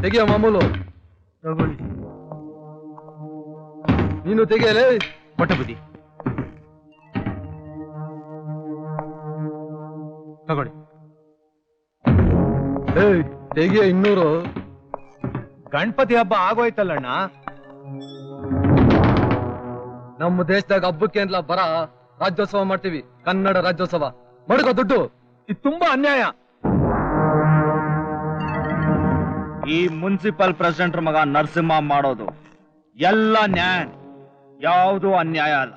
ತೆಗಿಯ ಮಾಮೂಲು ತಗೊಳ್ಳಿ. ನೀನು ತೆಗಿಯಲೇ ಕೊಟ್ಟ ಬುದ್ಧಿ ತಗೊಳ್ಳಿ. ತೆಗಿಯ 200. ಗಣಪತಿ ಹಬ್ಬ ಆಗೋಯ್ತಲ್ಲಣ್ಣ. ನಮ್ಮ ದೇಶದಾಗ ಹಬ್ಬಕ್ಕೆ ಅಂತ ಬರ ರಾಜ್ಯೋತ್ಸವ ಮಾಡ್ತೀವಿ, ಕನ್ನಡ ರಾಜ್ಯೋತ್ಸವ. ಮಡ್ಕೋ ದುಡ್ಡು. ಇದು ತುಂಬಾ ಅನ್ಯಾಯ. ಈ ಮುನ್ಸಿಪಲ್ ಪ್ರೆಸಿಡೆಂಟ್ ಮಗ ನರಸಿಂಹ ಮಾಡೋದು ಎಲ್ಲ ನ್ಯಾಯ, ಯಾವುದು ಅನ್ಯಾಯ ಅಲ್ಲ.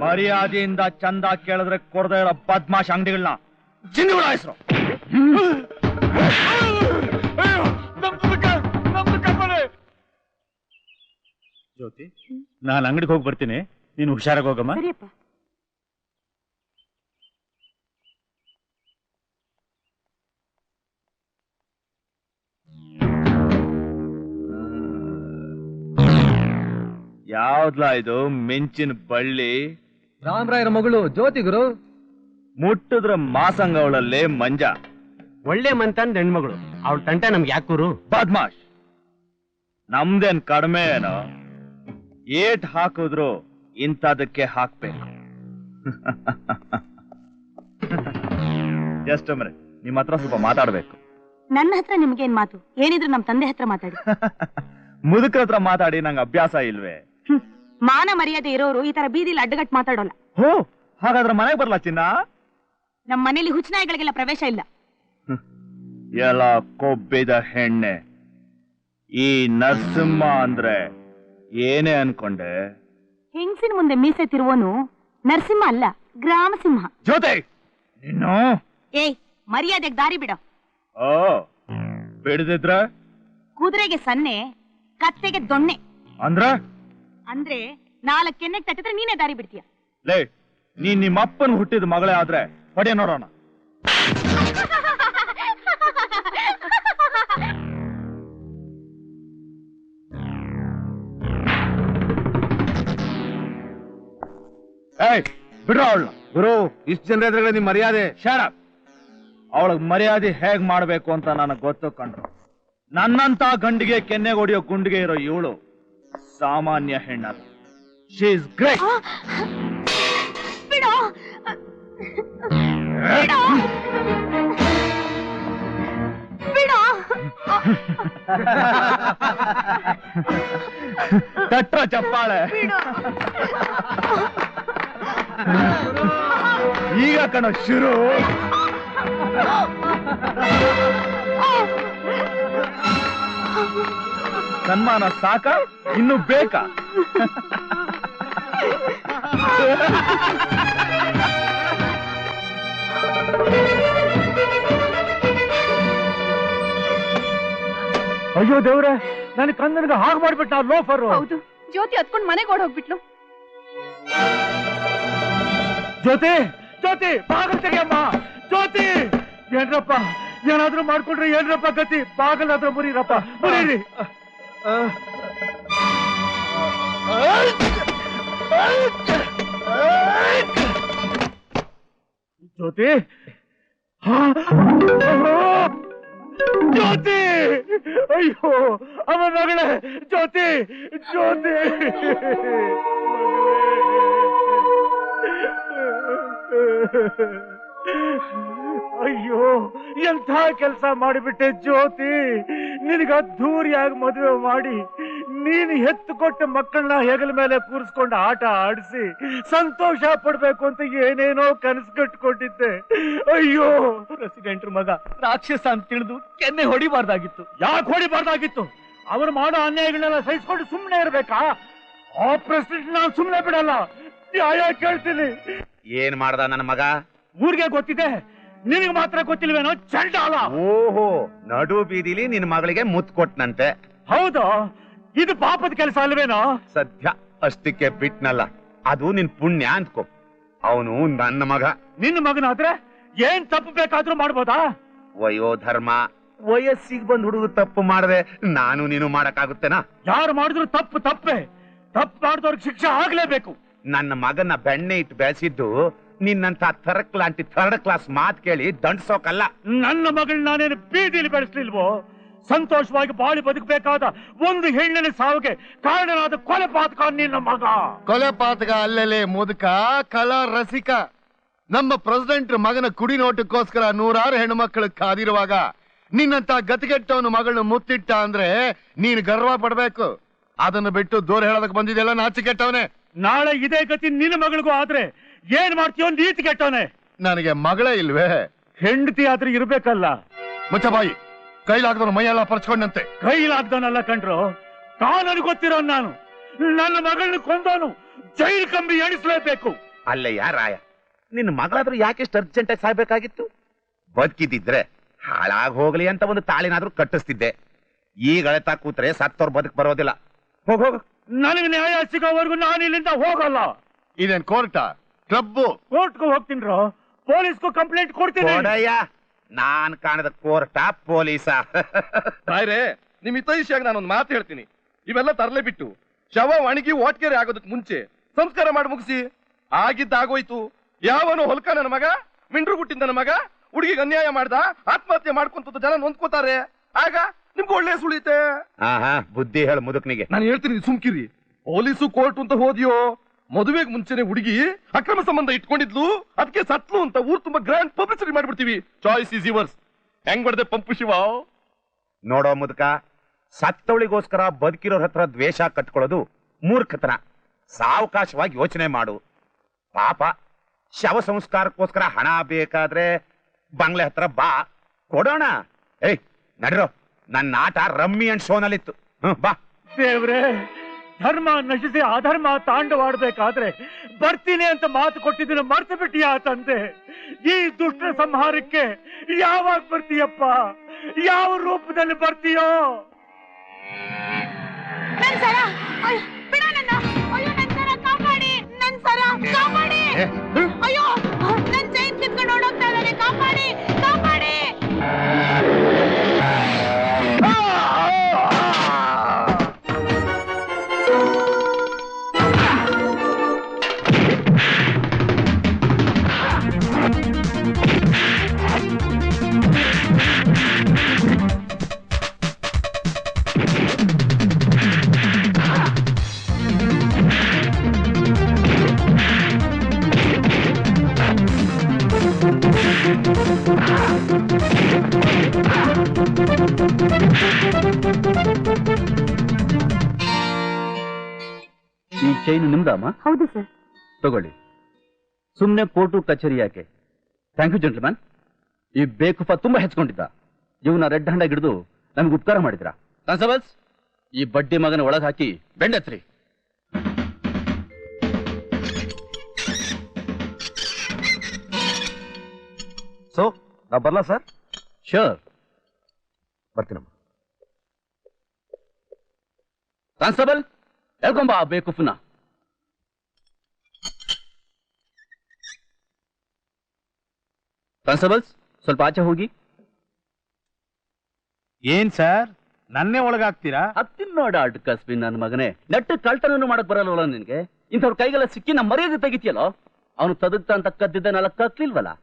ಮರ್ಯಾದೆಯಿಂದ ಚಂದ ಕೇಳಿದ್ರೆ ಕೊಡದೇ ಇರೋ ಬದ್ಮಾಶ್ ಅಂಗಡಿಗಳನ್ನ ಜಿಂದುಗಳ ಹೆಸರು. ಜ್ಯೋತಿ, ನಾನು ಅಂಗಡಿಗೆ ಹೋಗಿ ಬರ್ತೀನಿ, ನೀನು ಹುಷಾರಾಗಿ ಹೋಗಮ್ಮ. ಯಾವ್ದ್ಲಾ ಇದು ಮಿಂಚಿನ ಬಳ್ಳಿ? ರಾಮರಾಯರ ಮಗಳು ಜ್ಯೋತಿ ಗುರು. ಮುಟ್ಟಿದ್ರ ಮಾಸಂಗವಳಲ್ಲೇ ಮಂಜ. ಒಳ್ಳೆ ಮಂತಂದ್ ಹೆಣ್ಮಗಳು, ಅವಳ ತಂಟೆ ನಮ್ಗೆ ಯಾಕೂರು? ಬದ್ಮಾಶ್. ನಮ್ದೇನ್ ಕಡಿಮೆ ಏನೋ, ಏಟ್ ಹಾಕಿದ್ರು ಇಂಥದಕ್ಕೆ ಹಾಕ್ಬೇಕು. ಜಸ್ಟ್ ಮರೆ, ನಿಮ್ಮ ಹತ್ರ ಸ್ವಲ್ಪ ಮಾತಾಡ್ಬೇಕು. ನನ್ನ ಹತ್ರ ನಿಮ್ಗೇನ್ ಮಾತು? ಏನಿದ್ರು ನಮ್ ತಂದೆ ಹತ್ರ ಮಾತಾಡಿ. ಮುದುಕ್ರ ಹತ್ರ ಮಾತಾಡಿ ನಂಗೆ ಅಭ್ಯಾಸ ಇಲ್ವೇ? ಮಾನ ಮರ್ಯಾದೆ ಇರೋರು ಈ ತರ ಬೀದಿಲಿ ಅಡ್ಡಗಟ್ಟು ಮಾತಾಡೋಲ್ಲ. ಹೋ, ಹಾಗಾದ್ರೆ ಮನೆಗೆ ಬರ್ಲಾ ಚಿನ್ನ? ನಮ್ ಮನೇಲಿ ಹುಚ್ಚನಾಯಿಗಳಿಗೆಲ್ಲ ಪ್ರವೇಶ ಇಲ್ಲ. ಎಲ್ಲ ಕೊಬ್ಬಿದ ಹೆಣ್ಣೆ. ಈ ನರಸಿಂಹ ಅಂದ್ರೆ ಏನೇ ಅನ್ಕೊಂಡೆ? ಹೆಂಗಸಿನ ಮುಂದೆ ಮೀಸೆ ತಿರುವನು ನರಸಿಂಹ ಅಲ್ಲ, ಗ್ರಾಮ ಸಿಂಹ. ಜೊತೆ ನೀನು ಏಯ್, ಮರ್ಯಾದೆಗೆ ದಾರಿ ಬಿಡ. ಓ, ಬಿಡದಿದ್ರ ಕುದುರೆಗೆ ಸನ್ನೆ, ಕತ್ತೆಗೆ ದೊಣ್ಣೆ. ಅಂದ್ರೆ 4 ಕೆನ್ನೆಗೆ ತಟ್ಟಿದ್ರೆ ನೀನೇ ದಾರಿ ಬಿಡ್ತೀಯ. ಲೇ, ನೀನ್ ನಿಮ್ಮ ಅಪ್ಪನ ಹುಟ್ಟಿದ ಮಗಳೇ ಆದ್ರೆ ಹೊಡೆ ನೋಡೋಣ. ಏಯ್, ಬಿಡ್ರ ಅವಳನ್ನ. ಗುರು, ಇಷ್ಟು ಜನರ ಎದುರುಗಡೆ ನಿಮ್ ಮರ್ಯಾದೆ. ಶಾರ. ಅವಳಗ್ ಮರ್ಯಾದೆ ಹೇಗ್ ಮಾಡ್ಬೇಕು ಅಂತ ನನಗ್ ಗೊತ್ತು ಕಂಡ್ರು. ನನ್ನಂತ ಗಂಡಿಗೆ ಕೆನ್ನೆಗೆ ಹೊಡಿಯೋ ಗುಂಡಿಗೆ ಇರೋ ಇವಳು ಸಾಮಾನ್ಯ ಹೆಣ್ಣಲ್ಲ. She is great. ಬಿಡೋ, ಬಿಡೋ. ತಟ್ರ ಚಪ್ಪಾಳೆ. ಈಗ ಕಣ ಶುರು. ಸನ್ಮಾನ ಸಾಕ, ಇನ್ನು ಬೇಕಾ? ಅಯ್ಯೋ ದೇವ್ರೆ, ನನ್ನ ಕಣ್ಣನಿಗೆ ಹಾಗೆ ಮಾಡ್ಬಿಟ್ಟ ಲೋಫರ್. ಹೌದು, ಜ್ಯೋತಿ ಹತ್ಕೊಂಡು ಮನೆಗೆ ಓಡ್ ಹೋಗ್ಬಿಟ್ಲು. ಜ್ಯೋತಿ, ಜ್ಯೋತಿ, ಬಾಗಲ್ ತೆಗಿಯಮ್ಮ. ಜ್ಯೋತಿ, ಏನ್ರಪ್ಪ, ಏನಾದ್ರೂ ಮಾಡ್ಕೊಂಡ್ರೆ ಏನ್ರಪ್ಪ ಗತಿ? ಬಾಗಲ್ ಆದ್ರೂ ಮುರೀರಪ್ಪ, ಮುರೀರಿ. ಜ್ಯೋತಿ, ಜ್ಯೋತಿ, ಅಯ್ಯೋ ಅವ ಮಗಳೇ, ಜ್ಯೋತಿ, ಜ್ಯೋತಿ. ಅಯ್ಯೋ, ಎಂಥ ಕೆಲಸ ಮಾಡಿಬಿಟ್ಟೆ ಜ್ಯೋತಿ. ನಿನಗ ಅದ್ಧೂರಿಯಾಗಿ ಮದುವೆ ಮಾಡಿ ನೀನು ಹೆತ್ತು ಕೊಟ್ಟ ಮಕ್ಕಳನ್ನ ಹೆಗಲ ಮೇಲೆ ಕೂರಿಸ್ಕೊಂಡು ಆಟ ಆಡಿಸಿ ಸಂತೋಷ ಪಡ್ಬೇಕು ಅಂತ ಏನೇನೋ ಕನಸು ಕಟ್ಕೊಂಡಿದ್ದೆ. ಅಯ್ಯೋ, ಪ್ರೆಸಿಡೆಂಟ್ರ ಮಗ ರಾಕ್ಷಸ ಅಂತ ತಿಳಿದು ಕೆನ್ನೆ ಹೊಡಿಬಾರ್ದಾಗಿತ್ತು. ಯಾಕೆ ಹೊಡಿಬಾರ್ದಾಗಿತ್ತು? ಅವ್ರು ಮಾಡೋ ಅನ್ಯಾಯಗಳನ್ನೆಲ್ಲ ಸಹಿಸ್ಕೊಂಡು ಸುಮ್ಮನೆ ಇರ್ಬೇಕಾ? ಆ ಪ್ರೆಸಿಡೆಂಟ್ ನಾನು ಸುಮ್ಮನೆ ಬಿಡಲ್ಲ, ನ್ಯಾಯ ಕೇಳ್ತೀನಿ. ಏನ್ ಮಾಡ್ದ ನನ್ನ ಮಗ? ಊರಿಗೆ ಗೊತ್ತಿದೆ, ನಿನಗೆ ಮಾತ್ರ ಗೊತ್ತಿಲ್ವೇನೋ ಚಂಡಾಲ. ಓಹೋ, ನಡು ಬೀದಿಲಿ ನಿನ್ ಮಗಳಿಗೆ ಮುತ್ ಕೊಟ್ನಂತೆ. ಹೌದು, ಇದು ಪಾಪದ ಕೆಲಸ ಅಲ್ವೇನೋ? ಸದ್ಯ ಅಷ್ಟಕ್ಕೆ ಬಿಟ್ನಲ್ಲ, ಅದು ನಿನ್ ಪುಣ್ಯ ಅಂದ್ಕೋ. ಅವನು ನನ್ನ ಮಗ. ನಿನ್ನ ಮಗನಾದ್ರೆ ಏನ್ ತಪ್ಪು ಬೇಕಾದ್ರೂ ಮಾಡ್ಬೋದಾ? ವಯೋಧರ್ಮ ವಯಸ್ಸಿಗೆ ಬಂದ್ ಹುಡುಗ ತಪ್ಪು ಮಾಡದೆ ನಾನು ನೀನು ಮಾಡಕ್ಕಾಗುತ್ತೇನಾ? ಯಾರು ಮಾಡಿದ್ರು ತಪ್ಪು ತಪ್ಪೇ. ತಪ್ಪು ಮಾಡಿದವ್ರಿಗೆ ಶಿಕ್ಷೆ ಆಗ್ಲೇಬೇಕು. ನನ್ನ ಮಗನ ಬೆಣ್ಣೆ ಇಟ್ಟು ಬೆಳೆಸಿದ್ದು ನಿನ್ನಂತ ಥರ್ಡ್ ಕ್ಲಾಸ್ ಮಾತ್ ಕೇಳಿ ದಂಡ್ಸೋಕಲ್ಲ. ನನ್ನ ಮಗಳನ್ನ ನಾನೇನು ಬೀದಿಲಿ ಬೆಳೆಸ್ಲಿಲ್ವೋ? ಸಂತೋಷವಾಗಿ ಬಾಳಿ ಬದುಕಬೇಕಾದ ಒಂದು ಹೆಣ್ಣಿನ ಸಾವಿಗೆ ಕಾರಣನಾದ ಕೊಲೆಪಾತಕ ನಿನ್ನ ಮಗ. ಕೊಲೆಪಾತಕ ಅಲ್ಲಲೇ ಮುದುಕ, ಕಲಾ ರಸಿಕ. ನಮ್ಮ ಪ್ರೆಸಿಡೆಂಟ್ ಮಗನ ಕುಡಿ ನೋಟಕ್ಕೋಸ್ಕರ ನೂರಾರು ಹೆಣ್ಮಕ್ಳು ಕಾದಿರುವಾಗ ನಿನ್ನಂತ ಗತಿಗೆಟ್ಟವನು ಮಗಳನ್ನ ಮುತ್ತಿಟ್ಟ ಅಂದ್ರೆ ನೀನು ಗರ್ವ ಪಡ್ಬೇಕು. ಅದನ್ನು ಬಿಟ್ಟು ದೂರ ಹೇಳೋದಕ್ಕೆ ಬಂದಿದೆಲ್ಲ ನಾಚಿಕೆಟ್ಟವನೇ. ನಾಳೆ ಇದೇ ಗತಿ ನಿನ್ನ ಮಗಳಿಗೂ ಆದ್ರೆ ಏನ್ ಮಾಡ್ತೀಯೋ ನೀತಿ ಕೆಟ್ಟವನೇ. ನನಗೆ ಮಗಳೇ ಇಲ್ವೇ? ಹೆಂಡತಿ ಆದ್ರೆ ಇರ್ಬೇಕಲ್ಲ. ಮುಚ್ಚಬಾಯಿ, ಕೈಲಾಗದವನು ಮೈಯೆಲ್ಲ ಪರ್ಚ್ಕೊಂಡಂತೆ. ಕೈಲಾಗ್ದವನಲ್ಲ ಕಂಡ್ರು, ಕಾನೂನು ಗೊತ್ತಿರೋ ನಾನು. ನನ್ನ ಮಗಳನ್ನ ಕೊಂದವನು ಜೈಲು ಕಂಬಿ ಎಣಿಸ್ಲೇಬೇಕು. ಅಲ್ಲಯ್ಯ ರಾಯ, ನಿನ್ನ ಮಗಳಾದ್ರೂ ಯಾಕೆಷ್ಟು ಅರ್ಜೆಂಟ್ ಆಗಿ ಸಾಯ್ಬೇಕಾಗಿತ್ತು? ಬದುಕಿದ್ದಿದ್ರೆ ಹಾಳಾಗ್ ಹೋಗ್ಲಿ ಅಂತ ಒಂದು ತಾಳಿನಾದ್ರೂ ಕಟ್ಟಿಸ್ತಿದ್ದೆ. ಈಗ ಅಳೆತಾ ಕೂತ್ರೆ ಸತ್ತವ್ರ ಬದುಕ್ ಬರೋದಿಲ್ಲ. ಹೋಗ ಹೋಗ. ನನಗೆ ನ್ಯಾಯ ಸಿಗೋವರೆಗೂ ನಾನು ಇಲ್ಲಿಂದ ಹೋಗಲ್ಲ. ಇದೇನ್ ಕೋರ್ಟಾ? ಕ್ಲಬ್ಬು? ಕೋರ್ಟ್ಗೂ ಹೋಗ್ತೀನ್ರೋ, ಪೊಲೀಸ್ಗೂ ಕಂಪ್ಲೇಂಟ್ ಕೊಡ್ತೀನಿ. ನೋಡಯ್ಯ, ನಾನ್ ಕಾಣದ ಕೋರ್ಟಾ ಪೊಲೀಸ? ರಾಯ್ರೆ, ನಿಮ್ ಹಿತೈಷಿಯಾಗಿ ನಾನೊಂದು ಮಾತು ಹೇಳ್ತೀನಿ. ಇವೆಲ್ಲ ತರಲೆ ಬಿಟ್ಟು ಶವ ಒಣಗಿ ಓಟ್ಗೆರೆ ಆಗೋದಕ್ಕೆ ಮುಂಚೆ ಸಂಸ್ಕಾರ ಮಾಡಿ ಮುಗಿಸಿ. ಆಗಿದ್ದಾಗೋಯ್ತು. ಯಾವನು ಹೊಲ್ಕ ನನ್ನ ಮಗ, ಮಿಂಡ್ರು ಗುಟ್ಟಿಂದ ನನ್ನ ಮಗ ಹುಡುಗಿಗೆ ಅನ್ಯಾಯ ಮಾಡ್ದ, ಆತ್ಮಹತ್ಯೆ ಮಾಡ್ಕೊಂತ ಜನ ನೊಂದ್ಕೋತಾರೆ. ಆಗ ನಿಮ್ಗೆ ಒಳ್ಳೆ ಸುಳಿತೆ. ಬುದ್ಧಿ ಹೇಳ ಮುದುಕ್ನಿಗೆ. ನಾನು ಹೇಳ್ತೀನಿ, ಸುಮ್ಕಿರಿ. ಪೊಲೀಸು ಕೋರ್ಟ್ ಅಂತ ಹೋದ್ಯೋ, ಮದುವೆಗೆ ಮುಂಚೆನೆ ಹುಡುಗಿ ಅಕ್ರಮ ಸಂಬಂಧ ಇಟ್ಕೊಂಡಿದ್ಲು, ಅದಕ್ಕೆ ಸತ್ಲು ಅಂತ ಊರ್ ತುಂಬಾ ಗ್ರ್ಯಾಂಡ್ ಪಬ್ಲಿಸಿಟಿ ಮಾಡ್ಬಿಡ್ತೀವಿ. Choice is yours. ಹೆಂಗ್ ಬಡ್ದೆ ಪಂಪು ಶಿವ? ನೋಡೋ ಮುದುಕ, ಸತ್ತವಳಿಗೋಸ್ಕರ ಬದುಕಿರೋರ್ ಹತ್ರ ದ್ವೇಷ ಕಟ್ಕೊಳ್ಳೋದು ಮೂರ್ಖತನ. ಸಾವಕಾಶವಾಗಿ ಯೋಚನೆ ಮಾಡು. ಪಾಪ ಶವ ಸಂಸ್ಕಾರಕ್ಕೋಸ್ಕರ ಹಣ ಬೇಕಾದ್ರೆ ಬಂಗ್ಲೆ ಹತ್ರ ಬಾ, ಕೊಡೋಣ. ಏಯ್ ನಡ್ರೋ, ನನ್ನ ಆಟ ರಮ್ಮಿ ಅಂಡ್ ಶೋನಲ್ಲಿತ್ತು. ಬಾ. ದೇವ್ರೆ, ಧರ್ಮ ನಶಿಸಿ ಅಧರ್ಮ ತಾಂಡವಾಡ್ಬೇಕಾದ್ರೆ ಬರ್ತೀನಿ ಅಂತ ಮಾತು ಕೊಟ್ಟಿದ್ದೀನಿ, ಮರ್ತು ಬಿಟ್ಟಿಯಾ ತಂದೆ? ಈ ದುಷ್ಟ ಸಂಹಾರಕ್ಕೆ ಯಾವಾಗ ಬರ್ತೀಯಪ್ಪ? ಯಾವ ರೂಪದಲ್ಲಿ ಬರ್ತೀಯೋ? ಅಯ್ಯೋ, ನನ್ ಚೈನ್ ಕಿತ್ಕೊಂಡು ಓಡೋಗ್ತಾ ಇದ್ದಾನೆ, ಕಾಪಾಡಿ ಕಾಪಾಡಿ. ಈ ಚೈನ್ ನಿಮ್ದಮ್ಮ? ಹೌದು ಸರ್. ತಗೊಳ್ಳಿ. ಸುಮ್ನೆ ಕೋರ್ಟು ಕಚೇರಿ ಯಾಕೆ? Thank you gentleman. ಈ ಬೇಕುಫ ತುಂಬಾ ಹೆಚ್ಕೊಂಡಿದ್ದ. ಇವನ್ನ ರೆಡ್ ಹ್ಯಾಂಡ್ ಆಗಿ ಹಿಡಿದು ನಮ್ಗೆ ಉಪಕಾರ ಮಾಡಿದ್ರ. ಕಾನ್ಸ್ಟೇಬಲ್ಸ್, ಈ ಬಡ್ಡಿ ಮಗನ ಒಳಗೆ ಹಾಕಿ ಬೆಂಡೆತ್ರಿ. ಸೊ ನಾ ಬರ್ಲಾ ಸರ್? ಶೋರ್, ಬರ್ತೀನಮ್ಮ. ಕಾನ್ಸ್ಟೇಬಲ್, ಹೇಳ್ಕೊಂಬ ಬೇಕುಫ್ನ. ಕಾನ್ಸ್ಟೇಬಲ್ಸ್, ಸ್ವಲ್ಪ ಆಚೆ ಹೋಗಿ. ಏನ್ ಸರ್, ನನ್ನೇ ಒಳಗಾಗ್ತೀರಾ? ಹತ್ತಿನ ನೋಡ ಅಡ್ಕಸ್ಬಿ ನನ್ನ ಮಗನೇ. ನೆಟ್ಟು ಕಳ್ತನೂ ಮಾಡಕ್ ಬರಲ್ವಲ್ಲ ನಿನ್ಗೆ? ಇಂಥವ್ರ ಕೈಗೆಲ್ಲ ಸಿಕ್ಕಿ ನಮ್ಮ ಮರ್ಯಾದೆ ತೆಗಿತೀಯಲ್ಲೋ. ಅವನು ತದಗ್ತ ಅಂತ ಕದ್ದಿದ್ದನ್ನೆಲ್ಲ ಕತ್ಲಿಲ್ವಲ್ಲ.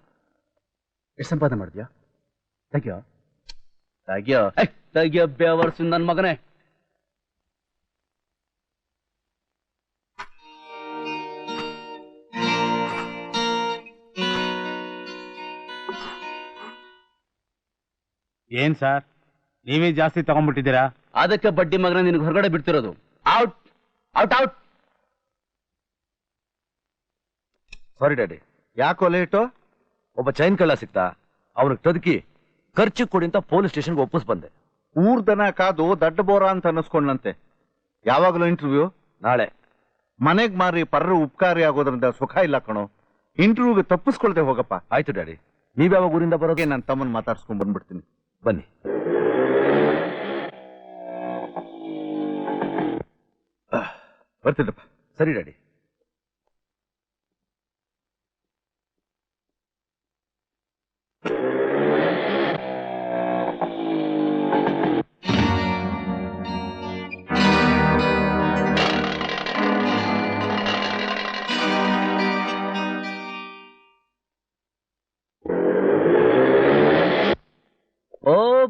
ಎಷ್ಟು ಸಂಪಾದನೆ ಮಾಡಿದ್ಯಾ? ತೆಗಿಯೋ ತೆಗಿಯೋ ತೆಗಿಯೋ ಬೇವರ್ಸು ನನ್ನ ಮಗನೇ. ಏನ್ ಸರ್, ನೀವೇ ಜಾಸ್ತಿ ತಗೊಂಡ್ಬಿಟ್ಟಿದ್ದೀರಾ? ಅದಕ್ಕೆ ಬಡ್ಡಿ ಮಗನ ನಿನಗೆ ಹೊರಗಡೆ ಬಿಡ್ತಿರೋದು. Out out out. Sorry daddy. ಯಾಕೋ ಲೇಟು? ಒಬ್ಬ ಚೈನ್ ಕಳ್ಳ ಸಿಕ್ತಾ, ಅವನಿಗೆ ತದಕಿ ಖರ್ಚು ಕೊಡಿ ಅಂತ ಪೊಲೀಸ್ ಸ್ಟೇಷನ್ಗೆ ಒಪ್ಪಿಸ್ ಬಂದೆ. ಊರ್ದನ ಕಾದು ದಡ್ಡ ಬೋರ ಅಂತ ಅನ್ನಿಸ್ಕೊಂಡಂತೆ. ಯಾವಾಗಲೂ ಇಂಟರ್ವ್ಯೂ? ನಾಳೆ. ಮನೆಗ್ ಮಾರಿ ಪರರು ಉಪಕಾರಿ ಆಗೋದ್ರಿಂದ ಸುಖ ಇಲ್ಲ ಕಣೋ. ಇಂಟರ್ವ್ಯೂಗೆ ತಪ್ಪಿಸ್ಕೊಳ್ದೆ ಹೋಗಪ್ಪ. ಆಯ್ತು ಡ್ಯಾಡಿ. ನೀವ್ಯಾವಾಗ ಊರಿಂದ ಬರೋಕೆ? ನನ್ನ ತಮ್ಮನ್ ಮಾತಾಡ್ಸ್ಕೊಂಡ್ ಬಂದ್ಬಿಡ್ತೀನಿ. ಬನ್ನಿ. ಬರ್ತಿದ್ದಪ್ಪ. ಸರಿ ಡ್ಯಾಡಿ.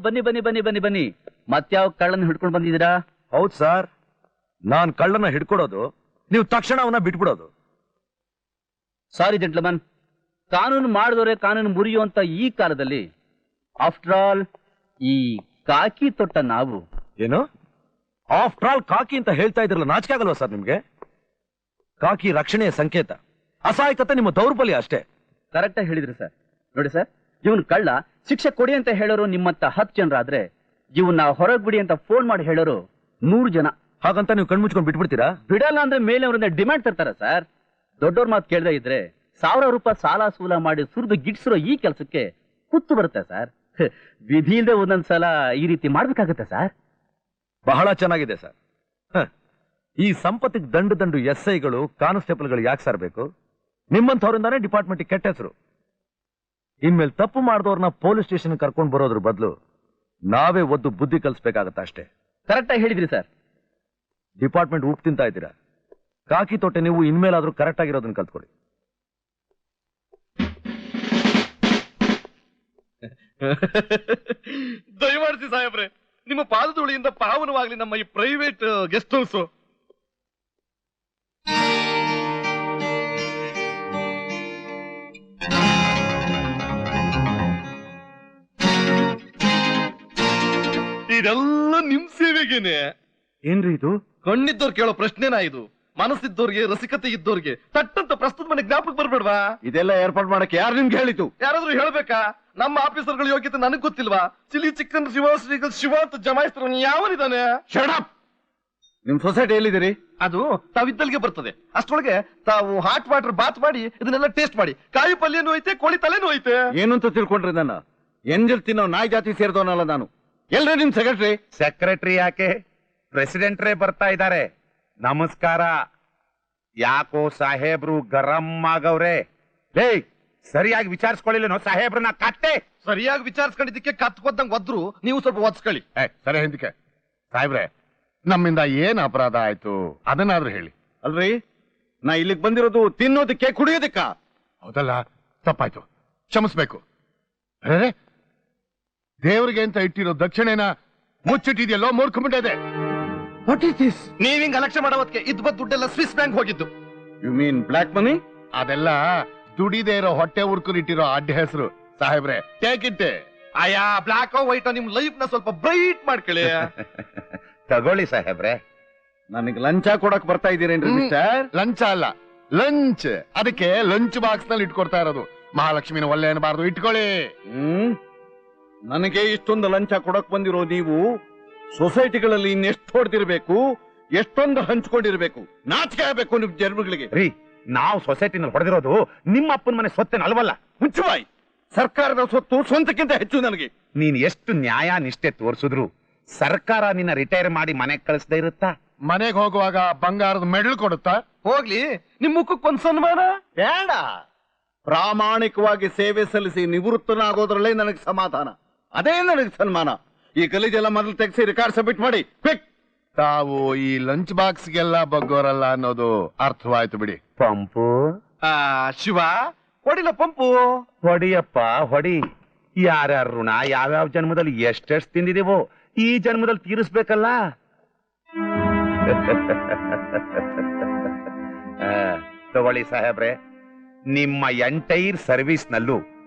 ಬನ್ನಿ ಬನ್ನಿ ಬನ್ನಿ ಬನ್ನಿ ಬನ್ನಿ ಮತ್ಯಾವ ಕಳ್ಳನ್ನ ಹಿಡ್ಕೊಂಡು ಬಂದಿದ್ದೀರಾ? ಹೌದ್ ಸರ್, ನಾನ್ ಕಳ್ಳನ ಹಿಡ್ಕೊಡೋದು, ನೀವು ತಕ್ಷಣ ಅವನ್ನ ಬಿಟ್ಬಿಡೋದು. ಸಾರಿ ಜೆಂಟ್ಲ್ಮನ್, ಕಾನೂನು ಮಾಡಿದವರೇ ಕಾನೂನು ಮುರಿಯುವಂತ ಈ ಕಾಲದಲ್ಲಿ ಆಫ್ಟರ್ ಆಲ್ ಈ ಕಾಕಿ ತೊಟ್ಟ ನಾವು ಏನು ಆಫ್ಟರ್ ಆಲ್ ಕಾಕಿ ಅಂತ ಹೇಳ್ತಾ ಇದ್ರಲ್ಲ, ನಾಚಿಕೆ ಆಗಲ್ವಾ ಸರ್ ನಿಮ್ಗೆ? ಕಾಕಿ ರಕ್ಷಣೆಯ ಸಂಕೇತ, ಅಸಹಾಯಕತೆ ನಿಮ್ಮ ದೌರ್ಬಲ್ಯ ಅಷ್ಟೇ. ಕರೆಕ್ಟ್ ಆಗಿ ಹೇಳಿದ್ರಿ ಸರ್. ನೋಡಿ ಸರ್, ಇವನ್ ಕಳ್ಳ, ಶಿಕ್ಷೆ ಕೊಡಿ ಅಂತ ಹೇಳೋರು ನಿಮ್ಮಂತ 10 ಜನರಾದ್ರೆ ಇವನ್ನ ಹೊರಗ್ ಬಿಡಿ ಅಂತ ಫೋನ್ ಮಾಡಿ ಹೇಳೋರು 100 ಜನ. ಹಾಗಂತ ನೀವು ಕಣ್ಮುಚ್ಕೊಂಡು ಬಿಟ್ಬಿಡ್ತೀರಾ? ಬಿಡಲ್ಲ ಅಂದ್ರೆ ಮೇಲೆ ಅವ್ರನ್ನ ಡಿಮ್ಯಾಂಡ್ ತರ್ತಾರ ಸರ್. ದೊಡ್ಡವ್ರ ಮಾತು ಕೇಳದೆ ಇದ್ರೆ 1000 ರೂಪಾಯಿ ಸಾಲ ಸೂಲ ಮಾಡಿ ಸುರಿದು ಗಿಡ್ಸಿರೋ ಈ ಕೆಲಸಕ್ಕೆ ಕುತ್ತು ಬರುತ್ತೆ ಸರ್. ವಿಧಿ ಇಲ್ಲದೆ ಒಂದೊಂದ್ಸಲ ಈ ರೀತಿ ಮಾಡ್ಬೇಕಾಗತ್ತೆ ಸರ್. ಬಹಳ ಚೆನ್ನಾಗಿದೆ ಸರ್. ಈ ಸಂಪತ್ತಿಗೆ ದಂಡು SIಗಳು ಕಾನ್ಸ್ಟೇಬಲ್ಗಳು ಯಾಕೆ ಸರ್ ಬೇಕು? ನಿಮ್ಮಂಥವ್ರಿಂದಾನೇ ಡಿಪಾರ್ಟ್ಮೆಂಟ್ ಕೆಟ್ಟ ಹೆಸರು. ಇನ್ಮೇಲೆ ತಪ್ಪು ಮಾಡಿದವ್ರನ್ನ ಪೊಲೀಸ್ ಸ್ಟೇಷನ್ ಕರ್ಕೊಂಡು ಬರೋದ್ರ ಬದಲು ನಾವೇ ಒದ್ದು ಬುದ್ಧಿ ಕಲಿಸ್ಬೇಕಾಗತ್ತ ಅಷ್ಟೇ. ಕರೆಕ್ಟ್ ಆಗಿ ಹೇಳಿದ್ರಿ ಸರ್. ಡಿಪಾರ್ಟ್ಮೆಂಟ್ ಉಪ್ಪು ತಿಂತಾ ಇದ್ದೀರಾ, ಕಾಕಿ ತೊಟ್ಟೆ ನೀವು ಇನ್ಮೇಲಾದ್ರೂ ಕರೆಕ್ಟ್ ಆಗಿರೋದನ್ನ ಕಲ್ತ್ಕೊಳ್ಳಿ. ದಯಮಾಡಿಸಿ ಸಾಹೇಬ್ರೆ, ನಿಮ್ಮ ಪಾದಧೂಳಿಯಿಂದ ಪಾವನವಾಗ್ಲಿ ನಮ್ಮ ಈ ಪ್ರೈವೇಟ್ ಗೆಸ್ಟ್ ಹೌಸ್. ಇದೆಲ್ಲ ನಿಮ್ ಸೇವೆಗೇನೆ. ಏನ್ರಿ ಇದು? ಕಣ್ಣಿದ್ದವ್ರು ಕೇಳೋ ಪ್ರಶ್ನೆನಾ ಇದು? ಮನಸ್ಸಿದ್ದವ್ರಿಗೆ, ರಸಿಕತೆ ಇದ್ದವ್ರಿಗೆ ತಟ್ಟಂತ ಪ್ರಸ್ತುತ ಮನೆ ಜ್ಞಾಪಕ ಬರ್ಬೇಡ್ವಾ? ಇದೆಲ್ಲ ಏರ್ಪಾಡು ಮಾಡಕ್ಕೆ ಯಾರು ನಿಮ್ಗೆ ಹೇಳಿತು? ಯಾರಾದ್ರೂ ಹೇಳ್ಬೇಕಾ? ನಮ್ಮ ಆಫೀಸರ್ಗಳ ಯೋಗ್ಯತೆ ನನಗ್ ಗೊತ್ತಿಲ್ವಾ? ಚಿಲ್ಲಿ ಚಿಕ್ಕನ್ ಶಿವ ಅಂತ ಜಮಾಯಿಸ್ತಾರ ಯಾವನಿದಾನೆ? ಶಡಪ್! ನಿಮ್ ಸೊಸೈಟಿ ಎಲ್ಲಿದ್ದೀರಿ? ಅದು ತಾವಿದ್ದಲ್ಗೆ ಬರ್ತದೆ. ಅಷ್ಟೊಳಗೆ ತಾವು ಹಾಟ್ ವಾಟರ್ ಬಾತ್ ಮಾಡಿ ಇದನ್ನೆಲ್ಲ ಟೇಸ್ಟ್ ಮಾಡಿ. ಕಾಯಿ ಪಲ್ಯನೂ ಐತೆ, ಕೋಳಿ ತಲೆನೂ ಐತೆ. ಏನು ಅಂತ ತಿಳ್ಕೊಂಡ್ರಿ ನನ್ನ? ಎಂಜಲ್ ತಿನ್ನೋ ನಾಯಿ ಜಾತಿ ಸೇರಿದವನಲ್ಲ ನಾನು. ಎಲ್ರಿ ನಿಮ್ ಸೆಕ್ರೆಟರಿ? ಸೆಕ್ರೆಟರಿ ಯಾಕೆ, ಪ್ರೆಸಿಡೆಂಟ್ರೇ ಬರ್ತಾ ಇದ್ದಾರೆ. ನಮಸ್ಕಾರ. ಯಾಕೋ ಸಾಹೇಬ್ರು ಗರಂ ಆಗವ್ರೆ? ಲೇ, ಸರಿಯಾಗಿ ವಿಚಾರಿಸ್ಕೊಳ್ಳಿಲ್ಲನೋ ಸಾಹೇಬ್ರನ್ನ ಕತ್ತೆ? ಸರಿಯಾಗಿ ವಿಚಾರಿಸ್ಕೊಂಡಿದ್ದಕ್ಕೆ ಕತ್ಕೊದ್ದಂಗ್ ಒದ್ರು, ನೀವು ಸ್ವಲ್ಪ ಒದ್ಸ್ಕೊಳ್ಳಿ. ಸರಿ ಹಿಂದಕ್ಕೆ ಸಾಹೇಬ್ರೆ, ನಮ್ಮಿಂದ ಏನ್ ಅಪರಾಧ ಆಯ್ತು ಅದನ್ನಾದ್ರೂ ಹೇಳಿ. ಅಲ್ರಿ, ನಾ ಇಲ್ಲಿಗೆ ಬಂದಿರೋದು ತಿನ್ನೋದಕ್ಕೆ ಕುಡಿಯೋದಕ್ಕ? ಹೌದಲ್ಲ, ತಪ್ಪಾಯ್ತು, ಕ್ಷಮಿಸ್ಬೇಕು. ಅರೆ, ದೇವರಿಗೆ ಅಂತ ಇಟ್ಟಿರೋ ದಕ್ಷಿಣೆನ ಮುಚ್ಚಿಟ್ಟಿದೆಯಲ್ಲೋ, ಮೂರ್ಖುಂಬಿಟ್ಟಿದೆ. What is this? ನೀವ್ ಹಿಂಗ್ ಅಲಕ್ಷ್ಯ ಮಾಡೋದಕ್ಕೆ ಇದ್ ಬದ್ ದುಡ್ಡೆಲ್ಲ ಸ್ವಿಸ್ ಬ್ಯಾಂಕ್ ಹೋಗಿದ್ದು. You mean black money? ಅದೆಲ್ಲ ದುಡಿದೇ ಇರೋ ಹೊಟ್ಟೆ ಉರ್ಕುರಿಟ್ಟಿರೋ ಅಡ್ಡ ಹೆಸರು ಸಾಹೇಬ್ರೆ. Take it. ಅಯ್ಯ, ಬ್ಲಾಕ್ ವೈಟ್ ನಿಮ್ ಲೈಫ್ ನ ಸ್ವಲ್ಪ ಬ್ರೈಟ್ ಮಾಡ್ಕೊಳ್ಳಿ. ತಗೊಳ್ಳಿ ಸಾಹೇಬ್ರೆ. ನನಗೆ ಲಂಚ ಕೊಡಕ್ ಬರ್ತಾ ಇದ್ದೀರೇನ್ರಿ ಮಿಸ್ಟರ್? ಲಂಚ ಅಲ್ಲ, ಲಂಚ್. ಅದಕ್ಕೆ ಲಂಚ್ ಬಾಕ್ಸ್ ನಲ್ಲಿ ಇಟ್ಕೊಡ್ತಾ ಇರೋದು. ಮಹಾಲಕ್ಷ್ಮಿನ ಒಳ್ಳೆ ಅನ್ಬಾರ್ದು, ಇಟ್ಕೊಳ್ಳಿ. ನನಗೆ ಇಷ್ಟೊಂದು ಲಂಚ ಕೊಡಕ್ ಬಂದಿರೋ ನೀವು ಸೊಸೈಟಿಗಳಲ್ಲಿ ಇನ್ನೆಷ್ಟು ಹೊಡೆದಿರ್ಬೇಕು, ಎಷ್ಟೊಂದು ಹಂಚ್ಕೊಂಡಿರ್ಬೇಕು. ನಾಚಿಕೆ ಆಗ್ಬೇಕು ನಿಮ್ ಜನರುಗಳಿಗೆ. ರೀ, ನಾವು ಸೊಸೈಟಿನಲ್ಲಿ ಹೊಡೆದಿರೋದು ನಿಮ್ಮ ಅಪ್ಪನ ಮನೆ ಸೊತ್ತೇನಲ್ವಲ್ಲ. ಮುಚ್ಚುವಾಯ್. ಸರ್ಕಾರದ ಸ್ವತ್ತು ಸ್ವಂತಕ್ಕಿಂತ ಹೆಚ್ಚು ನನಗೆ. ನೀನ್ ಎಷ್ಟು ನ್ಯಾಯ ನಿಷ್ಠೆ ತೋರಿಸಿದ್ರು ಸರ್ಕಾರ ನಿನ್ನ ರಿಟೈರ್ ಮಾಡಿ ಮನೆಗೆ ಕಳಿಸದೇ ಇರುತ್ತಾ? ಮನೆಗೆ ಹೋಗುವಾಗ ಬಂಗಾರದ ಮೆಡಲ್ ಕೊಡುತ್ತಾ? ಹೋಗ್ಲಿ, ನಿಮ್ ಮುಖಕ್ಕೊಂದ್ ಸನ್ಮಾನ ಬೇಡ. ಪ್ರಾಮಾಣಿಕವಾಗಿ ಸೇವೆ ಸಲ್ಲಿಸಿ ನಿವೃತ್ತನಾಗೋದ್ರಲ್ಲೇ ನನಗೆ ಸಮಾಧಾನ, ಅದೇ ನನಗೆ ಸನ್ಮಾನ. ಈ ಗಲೀಜೆಲ್ಲ ಮೊದಲು ತೆಗೆಸಿ ರೆಕಾರ್ಡ್ ಸಬ್ಮಿಟ್ ಮಾಡಿ ಕ್ವಿಕ್. ತಾವು ಈ ಲಂಚ್ ಬಾಕ್ಸ್ಗೆಲ್ಲ ಬಗ್ಗೋರಲ್ಲ ಅನ್ನೋದು ಅರ್ಥವಾಯ್ತು ಬಿಡಿ. ಪಂಪು ಶಿವ ಹೊಡಿಲ ಪಂಪು. ಹೊಡಿಯಪ್ಪ ಹೊಡಿ. ಯಾರ್ಯಾರ ಋಣ ಯಾವ್ಯಾವ ಜನ್ಮದಲ್ಲಿ ಎಷ್ಟೆಷ್ಟು ತಿಂದಿದೀವೋ ಈ ಜನ್ಮದಲ್ಲಿ ತೀರಿಸ್ಬೇಕಲ್ಲ. ತಗೊಳ್ಳಿ ಸಾಹೇಬ್ರೆ, ನಿಮ್ಮ ಎಂಟೈರ್ ಸರ್ವಿಸ್ ನಲ್ಲೂ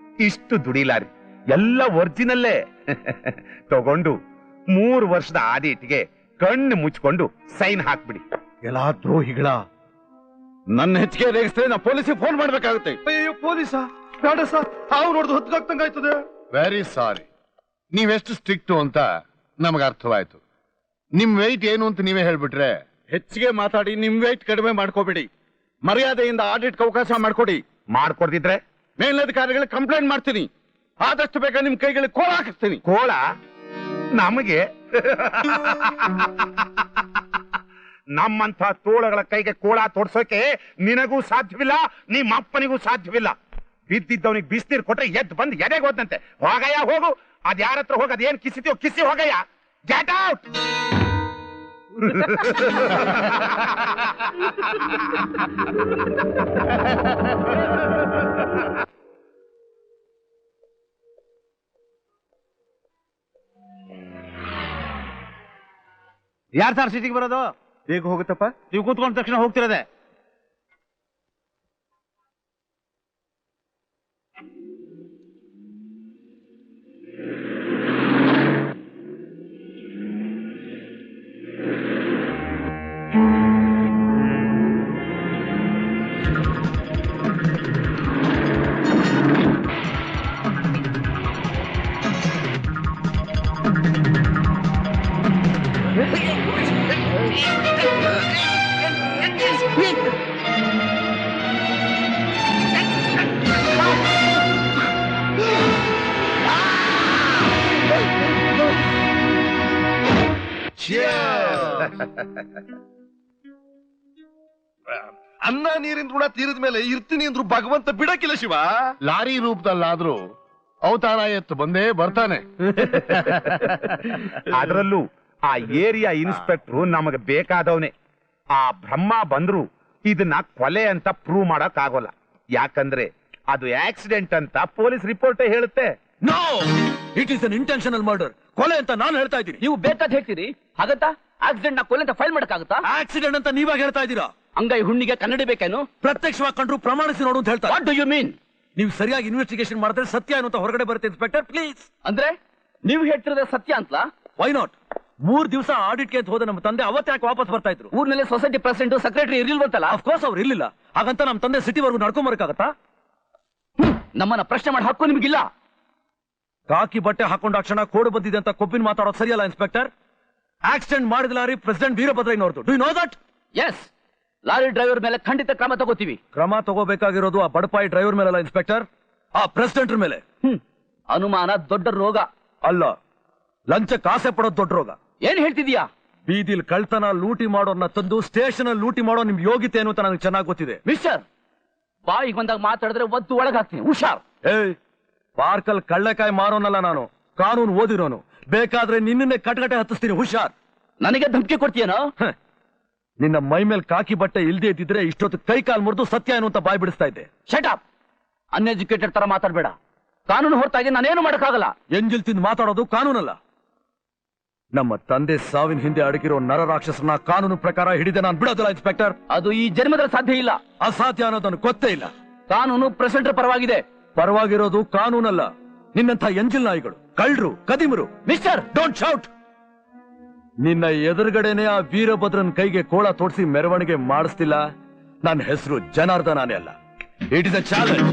ಇಷ್ಟು ದುಡಿಲಾರಿ, ಎಲ್ಲ ಒರಿಜಿನಲ್ಲೇ. ತಗೊಂಡು 3 ವರ್ಷದ ಆಡಿಟ್ಗೆ ಕಣ್ಣು ಮುಚ್ಕೊಂಡು ಸೈನ್ ಹಾಕ್ಬಿಡಿ. ಎಲ್ಲ ದ್ರೋಹಿಗಳ ನನ್ನ ಹೆಚ್ಚಿಗೆ ರೇಗಿಸಿದ್ರೆ ನಾ ಪೊಲೀಸಿಗೆ ಫೋನ್ ಮಾಡ್ಬೇಕಾಗುತ್ತೆ. ಅಯ್ಯೋ, ಪೊಲೀಸ ಬೇಡ ಸರ್, ಹಾವು ನೋಡ್ದು ಹೊತ್ಕಾಗ್ತಂಗಾಯ್ತದೆ. Very sorry. ನೀವೆಷ್ಟು ಸ್ಟ್ರಿಕ್ಟು ಅಂತ ನಮಗ ಅರ್ಥವಾಯ್ತು. ನಿಮ್ ವೆಯ್ಟ್ ಏನು ಅಂತ ನೀವೇ ಹೇಳ್ಬಿಟ್ರೆ. ಹೆಚ್ಚಿಗೆ ಮಾತಾಡಿ ನಿಮ್ ವೇಟ್ ಕಡಿಮೆ ಮಾಡ್ಕೋಬೇಡಿ. ಮರ್ಯಾದೆಯಿಂದ ಆಡಿಟ್ ಅವಕಾಶ ಮಾಡ್ಕೊಡಿ. ಮಾಡ್ಕೊಡ್ದಿದ್ರೆ ಮೇಲಧಿಕಾರಿಗಳಿಗೆ ಕಂಪ್ಲೇಂಟ್ ಮಾಡ್ತೀನಿ. ಆದಷ್ಟು ಬೇಗ ನಿಮ್ ಕೈಗಳಿಗೆ ಕೋಳ ಹಾಕಿಸ್ತೀನಿ. ಕೋಳ ನಮಗೆ? ನಮ್ಮಂಥ ತೋಳಗಳ ಕೈಗೆ ಕೋಳ ತೋಡ್ಸೋಕೆ ನಿನಗೂ ಸಾಧ್ಯವಿಲ್ಲ, ನಿಮ್ಮ ಅಪ್ಪನಿಗೂ ಸಾಧ್ಯವಿಲ್ಲ. ಬಿದ್ದಿದ್ದವನಿಗೆ ಬಿಸ್ನೀರ್ ಕೊಟ್ರೆ ಎದ್ದು ಬಂದು ಎದೆಗೆ ಹೋದಂತೆ. ಹೋಗಯ್ಯ ಹೋಗು, ಅದ್ ಯಾರ ಹತ್ರ ಹೋಗ, ಅದೇನ್ ಕಿಸಿತೀವೋ ಕಿಸಿ ಹೋಗಯ್ಯ. Get out. ಯಾರು ಸರ್ ಸಿಟಿಗೆ ಬರೋದು? ಬೇಗ ಹೋಗುತ್ತಪ್ಪ. ನೀವು ಕೂತ್ಕೊಂಡ ತಕ್ಷಣ ಹೋಗ್ತಿರೋದೆ. ಅನ್ನ ನೀರಿನ ಋಣ ತೀರಿದ ಮೇಲೆ ಇರ್ತೀನಿ ಅಂದ್ರು ಭಗವಂತ ಬಿಡಕ್ಕಿಲ್ಲ ಶಿವ. ಲಾರಿ ರೂಪದಲ್ಲಾದ್ರೂ ಅವತಾರ ಎತ್ತು ಬಂದೇ ಬರ್ತಾನೆ. ಅದರಲ್ಲೂ ಆ ಏರಿಯಾ ಇನ್ಸ್ಪೆಕ್ಟ್ರು ನಮಗೆ ಬೇಕಾದವನೇ. ಆ ಬ್ರಹ್ಮ ಬಂದ್ರು ಇದನ್ನ ಕೊಲೆ ಅಂತ ಪ್ರೂವ್ ಮಾಡಕ್ ಆಗೋಲ್ಲ. ಯಾಕಂದ್ರೆ ಅದು ಆಕ್ಸಿಡೆಂಟ್ ಅಂತ ಪೊಲೀಸ್ ರಿಪೋರ್ಟ್ ಹೇಳುತ್ತೆ. No, it is an intentional murder. ಕೊಲೆ ಅಂತ ನಾನು ಹೇಳ್ತಾ ಇದ್ದೀನಿ. ನೀವು ಬೇಕಾದ್ ಹೇಳ್ತೀರಿ. ಹಾಗಂತ ಆಕ್ಸಿಡೆಂಟ್ ನ ಕೊಲೆ ಅಂತ ಫೈಲ್ ಮಾಡಕ್ಕಾಗತ್ತಾ? ಆಕ್ಸಿಡೆಂಟ್ ಅಂತ ನೀವಾಗ ಹೇಳ್ತಾ ಇದ್ದೀರಾ? ಅಂಗೈ ಹುಣ್ಣಿಗೆ ಕನ್ನಡಿ ಬೇಕೇನು? ಪ್ರತ್ಯಕ್ಷವಾಗಿ ಕಂಡ್ರು ಪ್ರಮಾಣಿಸಿ ನೋಡು ಅಂತ ಹೇಳ್ತಾರೆ. What do you mean? ನೀವು ಸರಿಯಾಗಿ ಇನ್ವೆಸ್ಟಿಗೇಷನ್ ಮಾಡಿದ್ರೆ ಸತ್ಯ ಅನ್ನೋ ಹೊರಗಡೆ ಬರುತ್ತೆ ಇನ್ಸ್ಪೆಕ್ಟರ್, ಪ್ಲೀಸ್. ಅಂದ್ರೆ ನೀವು ಹೇಳ್ತಿರೋದೇ ಸತ್ಯ ಅಂತಲಾ? Why not? 3 ದಿವಸ ಆಡಿಟ್ಗೆ ಅಂತ ಹೋದ ನಮ್ಮ ತಂದೆ ಅವತ್ತೇ ಯಾಕೆ ವಾಪಸ್ ಬರ್ತಾ ಇದ್ರು? ಊರ್ನಲ್ಲಿ ಸೊಸೈಟಿ ಪ್ರೆಸಿಡೆಂಟ್ ಸೆಕ್ರೆಟರಿ ಇರ್ಲಿಲ್ವಂತಲ್ಲ? ಅಫ್ಕೋರ್ಸ್ ಅವ್ರು ಇರ್ಲಿಲ್ಲ. ಹಾಗಂತ ನಮ್ಮ ತಂದೆ ಸಿಟಿವರೆಗೂ ನಡ್ಕೊಂಡ್ ಬರಕಾಗತ್ತಾ? ನಮ್ಮನ್ನ ಪ್ರಶ್ನೆ ಮಾಡಿ ಹಕ್ಕು ನಿಮ್ಗಿಲ್ಲ. ಕಾಕಿ ಬಟ್ಟೆ ಹಾಕೊಂಡ ಕ್ಷಣ ಕೋಡು ಬಂದಿದೆ ಅಂತ ಕೊಬ್ಬಿನ ಮಾತಾಡೋದು ಸರಿಯಲ್ಲ ಇನ್ಸ್ಪೆಕ್ಟರ್. ಆಕ್ಸಿಡೆಂಟ್ ಮಾಡಿದ ಲಾರಿ ಪ್ರೆಸಿಡೆಂಟ್ ವೀರಭದ್ರಯ್ಯನವ್ರದ್ದು. Do you know that? Yes, lorry driver ಮೇಲೆ ಖಂಡಿತ ಕ್ರಮ ತಗೋತೀವಿ. ಕ್ರಮ ತಗೋಬೇಕಾಗಿರೋದು ಆ ಬಡಪಾಯಿ ಡ್ರೈವರ್ ಮೇಲಲ್ಲ ಇನ್ಸ್ಪೆಕ್ಟರ್, ಆ ಪ್ರೆಸಿಡೆಂಟ್ ಮೇಲೆ. ಅನುಮಾನ ದೊಡ್ಡ ರೋಗ ಅಲ್ಲ, ಲಂಚಕ್ಕೆ ಆಸೆ ಪಡೋದು ದೊಡ್ಡ ರೋಗ. ಏನ್ ಹೇಳ್ತಿದ್ಯಾ? ಬೀದಿಲ್ ಕಳ್ತನ ಲೂಟಿ ಮಾಡೋರ್ನ ತಂದು ಸ್ಟೇಷನ್ ಅಲ್ಲಿ ಲೂಟಿ ಮಾಡೋ ನಿಮ್ ಯೋಗ್ಯತೆ ಏನು ಅಂತ ನನಗೆ ಚೆನ್ನಾಗಿ ಗೊತ್ತಿದೆ. ಮಿಸ್ಟರ್, ಬಾಯಿಗೆ ಬಂದಾಗ ಮಾತಾಡಿದ್ರೆ ಒದ್ದು ಒಳಗಾಗ್ತೀನಿ, ಹುಷಾರ್. ಏಯ್, ಪಾರ್ಕಲ್ ಕಳ್ಳೆಕಾಯಿ ಮಾರೋನಲ್ಲ ನಾನು, ಕಾನೂನು ಓದಿರೋನು. ಬೇಕಾದ್ರೆ ನಿನ್ನೆ ಕಟ್ಕಟೆ ಹತ್ತಿಸ್ತೀನಿ, ಹುಷಾರ್. ನನಗೆ ಧಮಕಿ ಕೊಡ್ತೀಯನೋ? ನಿನ್ನ ಮೈ ಮೇಲೆ ಕಾಕಿ ಬಟ್ಟೆ ಇಲ್ದೇ ಇದ್ದಿದ್ರೆ ಇಷ್ಟೊತ್ತು ಕೈ ಕಾಲ್ ಮುರಿದು ಸತ್ಯ ಏನು ಅಂತ ಬಾಯ್ ಬಿಡಿಸ್ತಾ ಇದ್ದೆ. Shut up. ಅನ್ಎಜುಕೇಟೆಡ್ ತರ ಮಾತಾಡ್ಬೇಡ. ಕಾನೂನು ಹೊರತಾಗಿ ನಾನೇನು ಮಾಡಕ್ಕಾಗಲ್ಲ. ಎಂಜಿಲ್ ತಿಂದು ಮಾತಾಡೋದು ಕಾನೂನಲ್ಲ. ನಮ್ಮ ತಂದೆ ಸಾವಿನ ಹಿಂದೆ ಅಡಗಿರೋ ನರರಾಕ್ಷಸನ ಕಾನೂನು ಪ್ರಕಾರ ಹಿಡಿದೆ ನಾನು ಬಿಡೋದಿಲ್ಲ ಇನ್ಸ್ಪೆಕ್ಟರ್. ಅದು ಈ ಜನ್ಮದಲ್ಲಿ ಸಾಧ್ಯ ಇಲ್ಲ. ಅಸಾಧ್ಯ ಅನ್ನೋದನ್ನು ಗೊತ್ತೇ ಇಲ್ಲ. ಕಾನೂನು ಪ್ರೆಸಿಡೆಂಟ್ ಪರವಾಗಿದೆ. ಪರವಾಗಿರೋದು ಕಾನೂನಲ್ಲ, ನಿನ್ನಂಥ ಎಂಜಿಲ್ ನಾಯಿಗಳು, ಕಳ್ಳರು, ಕದಿಮರು. Mister, don't shout. ನಿನ್ನ ಎದುರುಗಡೆನೆ ಆ ವೀರಭದ್ರನ್ ಕೈಗೆ ಕೋಳ ತೋರಿಸಿ ಮೆರವಣಿಗೆ ಮಾಡಿಸ್ತಿಲ್ಲ. ನನ್ನ ಹೆಸರು ಜನಾರ್ದನಾನೇ ಅಲ್ಲ. It is a challenge.